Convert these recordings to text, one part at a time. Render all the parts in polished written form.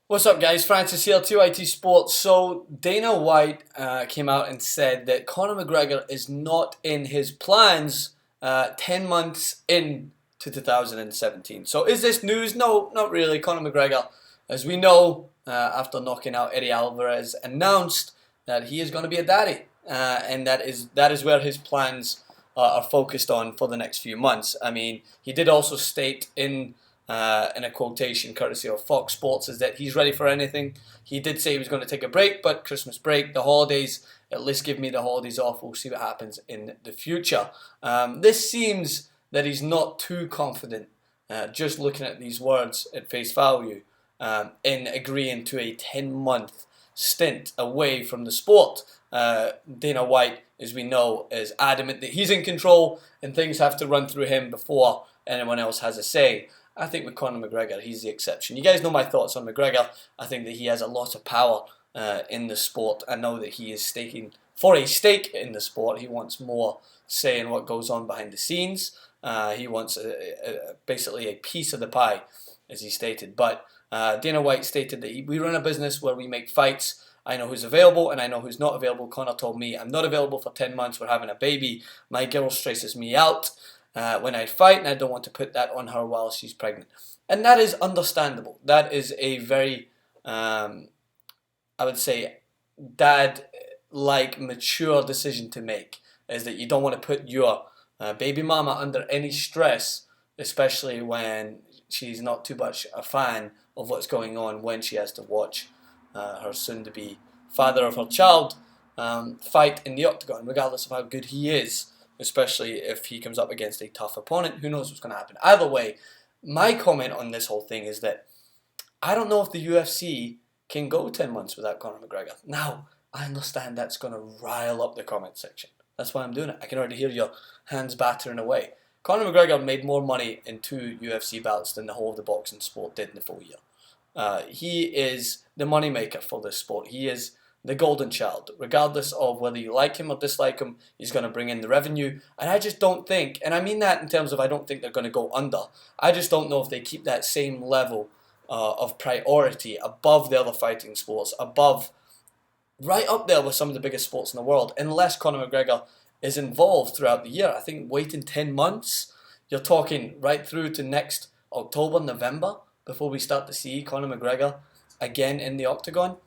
What's up, guys? Francis here, TYTSports. So Dana White came out and said that Conor McGregor is not in his plans 10 months into 2017. So is this news? No, not really. Conor McGregor, as we know, after knocking out Eddie Alvarez, announced that he is going to be a daddy. And that is where his plans are focused on for the next few months. I mean, he did also state in a quotation courtesy of Fox Sports, is that he's ready for anything. He did say he was going to take a break, but Christmas break, the holidays, at least give me the holidays off. We'll see what happens in the future. This seems that he's not too confident, just looking at these words at face value, in agreeing to a 10-month stint away from the sport. Dana White, as we know, is adamant that he's in control and things have to run through him before anyone else has a say. I think with Conor McGregor, he's the exception. You guys know my thoughts on McGregor. I think that he has a lot of power in the sport. I know that he is staking for a stake in the sport. He wants more say in what goes on behind the scenes. He wants basically a piece of the pie, as he stated. But Dana White stated that we run a business where we make fights. I know who's available and I know who's not available. Conor told me, I'm not available for 10 months. We're having a baby. My girl stresses me out when I fight, and I don't want to put that on her while she's pregnant. And that is understandable. That is a very, I would say, dad-like, mature decision to make, is that you don't want to put your baby mama under any stress, especially when she's not too much a fan of what's going on when she has to watch her soon-to-be father of her child fight in the octagon, regardless of how good he is. Especially if he comes up against a tough opponent. Who knows what's going to happen? Either way, my comment on this whole thing is that I don't know if the UFC can go 10 months without Conor McGregor. Now, I understand that's going to rile up the comment section. That's why I'm doing it. I can already hear your hands battering away. Conor McGregor made more money in 2 UFC bouts than the whole of the boxing sport did in the full year. He is the moneymaker for this sport. He is the golden child. Regardless of whether you like him or dislike him, he's going to bring in the revenue. And I just don't think, and I mean that in terms of I don't think they're going to go under. I just don't know if they keep that same level of priority above the other fighting sports, above, right up there with some of the biggest sports in the world, unless Conor McGregor is involved throughout the year. I think waiting 10 months, you're talking right through to next October, November, before we start to see Conor McGregor again in the octagon.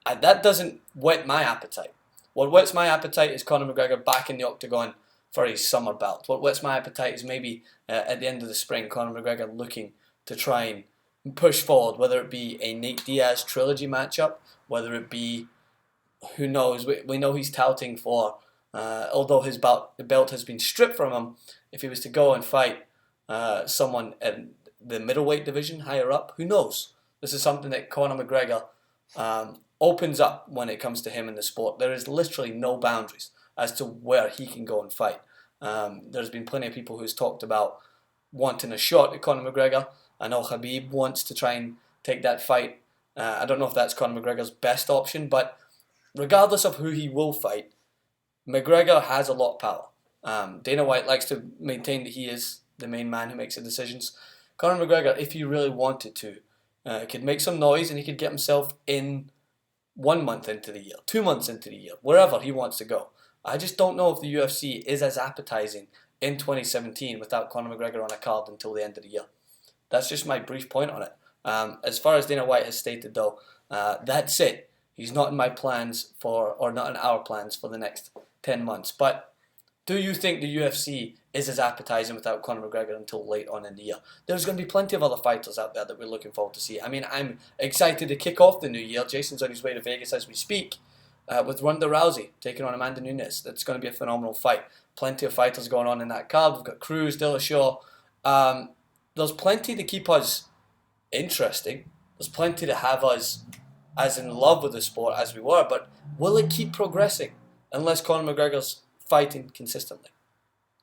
That doesn't whet my appetite. What whets my appetite is Conor McGregor back in the octagon for his summer belt. What whets my appetite is maybe at the end of the spring, Conor McGregor looking to try and push forward, whether it be a Nate Diaz trilogy matchup, whether it be, who knows, we know he's touting for, although the belt has been stripped from him, if he was to go and fight someone in the middleweight division higher up, who knows? This is something that Conor McGregor opens up when it comes to him in the sport. There is literally no boundaries as to where he can go and fight. There's been plenty of people who's talked about wanting a shot at Conor McGregor. I know Khabib wants to try and take that fight. I don't know if that's Conor McGregor's best option, but regardless of who he will fight, McGregor has a lot of power. Dana White likes to maintain that he is the main man who makes the decisions. Conor McGregor, if he really wanted to, could make some noise and he could get himself in 1 month into the year, 2 months into the year, wherever he wants to go. I just don't know if the UFC is as appetizing in 2017 without Conor McGregor on a card until the end of the year. That's just my brief point on it. As far as Dana White has stated though, that's it. He's not in my plans or not in our plans for the next 10 months. But do you think the UFC is as appetizing without Conor McGregor until late on in the year? There's going to be plenty of other fighters out there that we're looking forward to see. I mean, I'm excited to kick off the new year. Jason's on his way to Vegas as we speak with Ronda Rousey taking on Amanda Nunes. That's going to be a phenomenal fight. Plenty of fighters going on in that card. We've got Cruz, Dillashaw. There's plenty to keep us interesting. There's plenty to have us as in love with the sport as we were. But will it keep progressing unless Conor McGregor's fighting consistently?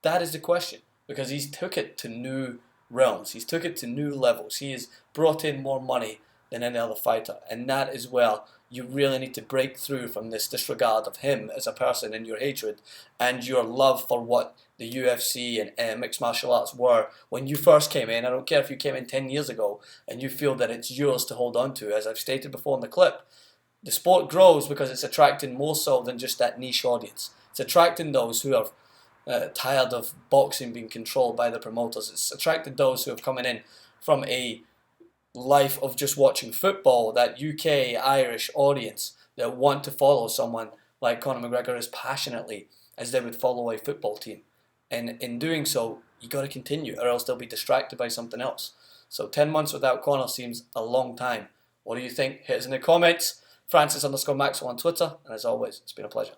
That is the question, because he's took it to new realms. He's took it to new levels. He has brought in more money than any other fighter. And that is where you really need to break through from this disregard of him as a person and your hatred and your love for what the UFC and mixed martial arts were when you first came in. I don't care if you came in 10 years ago and you feel that it's yours to hold on to. As I've stated before in the clip, the sport grows because it's attracting more so than just that niche audience. It's attracting those who are tired of boxing being controlled by the promoters. It's attracted those who have coming in from a life of just watching football, that UK Irish audience that want to follow someone like Conor McGregor as passionately as they would follow a football team. And in doing so, you got to continue, or else they'll be distracted by something else. So 10 months without Conor seems a long time. What do you think? Hit us in the comments. Francis_Maxwell on Twitter. And as always, it's been a pleasure.